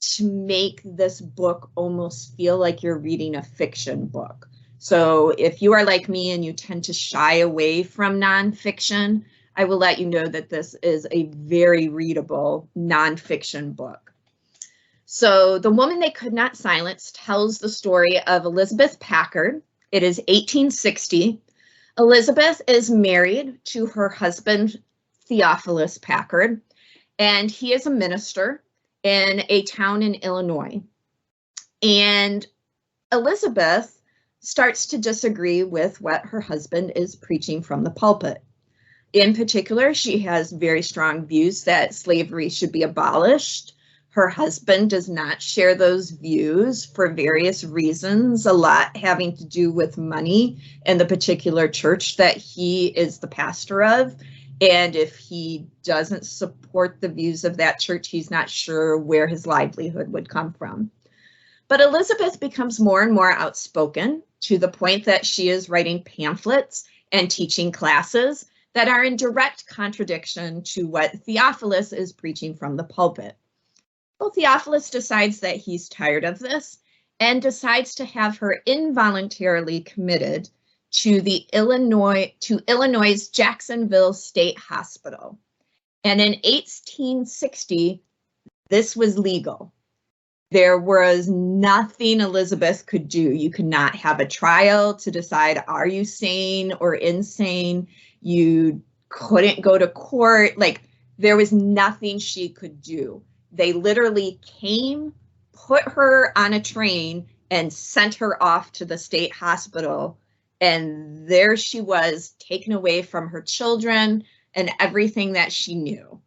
to make this book almost feel like you're reading a fiction book. So if you are like me and you tend to shy away from nonfiction, I will let you know that this is a very readable nonfiction book. So The Woman They Could Not Silence tells the story of Elizabeth Packard. It is 1860. Elizabeth is married to her husband, Theophilus Packard, and he is a minister in a town in Illinois. And Elizabeth starts to disagree with what her husband is preaching from the pulpit. In particular, she has very strong views that slavery should be abolished. Her husband does not share those views for various reasons, a lot having to do with money and the particular church that he is the pastor of. And if he doesn't support the views of that church, he's not sure where his livelihood would come from. But Elizabeth becomes more and more outspoken to the point that she is writing pamphlets and teaching classes that are in direct contradiction to what Theophilus is preaching from the pulpit. Well, Theophilus decides that he's tired of this and decides to have her involuntarily committed to Illinois' Jacksonville State Hospital. And in 1860, this was legal. There was nothing Elizabeth could do. You could not have a trial to decide, are you sane or insane? You couldn't go to court. Like, there was nothing she could do. They literally came, put her on a train, and sent her off to the state hospital. And there she was, taken away from her children and everything that she knew.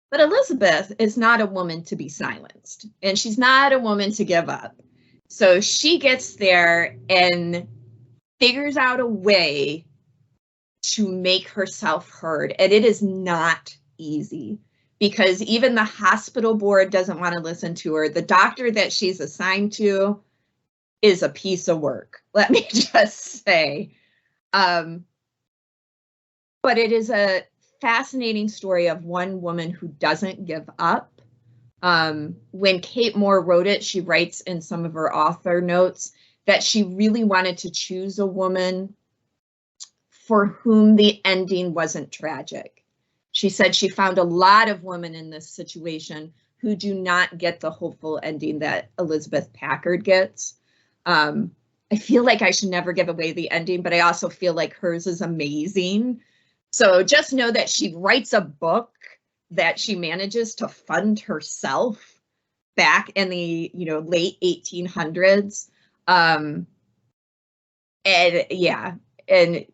But Elizabeth is not a woman to be silenced, and she's not a woman to give up. So she gets there and figures out a way to make herself heard. And it is not easy, because even the hospital board doesn't want to listen to her. The doctor that she's assigned to is a piece of work, let me just say. But it is a fascinating story of one woman who doesn't give up. When Kate Moore wrote it, she writes in some of her author notes that she really wanted to choose a woman for whom the ending wasn't tragic. She said she found a lot of women in this situation who do not get the hopeful ending that Elizabeth Packard gets. I feel like I should never give away the ending, but I also feel like hers is amazing. So just know that she writes a book that she manages to fund herself back in the late 1800s. And yeah, and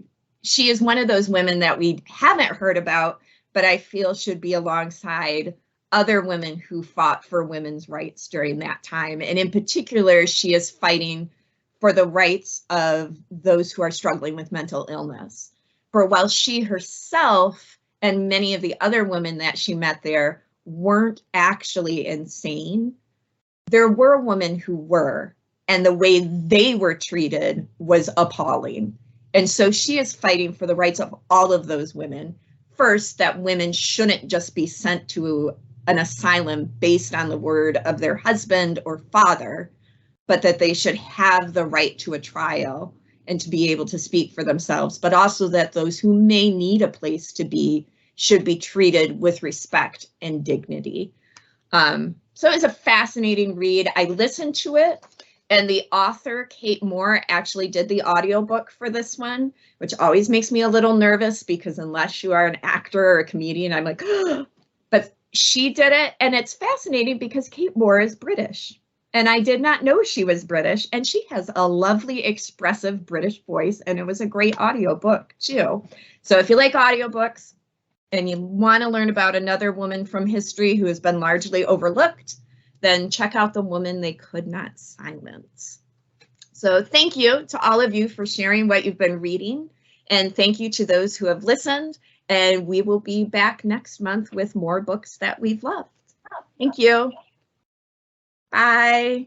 she is one of those women that we haven't heard about, but I feel should be alongside other women who fought for women's rights during that time. And in particular, she is fighting for the rights of those who are struggling with mental illness. For while she herself and many of the other women that she met there weren't actually insane, there were women who were, and the way they were treated was appalling. And so she is fighting for the rights of all of those women. First, that women shouldn't just be sent to an asylum based on the word of their husband or father, but that they should have the right to a trial and to be able to speak for themselves, but also that those who may need a place to be should be treated with respect and dignity. So it was a fascinating read. I listened to it, and the author, Kate Moore, actually did the audiobook for this one, which always makes me a little nervous because unless you are an actor or a comedian, I'm like, but she did it. And it's fascinating because Kate Moore is British. And I did not know she was British, and she has a lovely, expressive British voice, and it was a great audiobook too. So if you like audiobooks and you want to learn about another woman from history who has been largely overlooked, then check out The Woman They Could Not Silence. So thank you to all of you for sharing what you've been reading, and thank you to those who have listened, and we will be back next month with more books that we've loved. Thank you. Bye.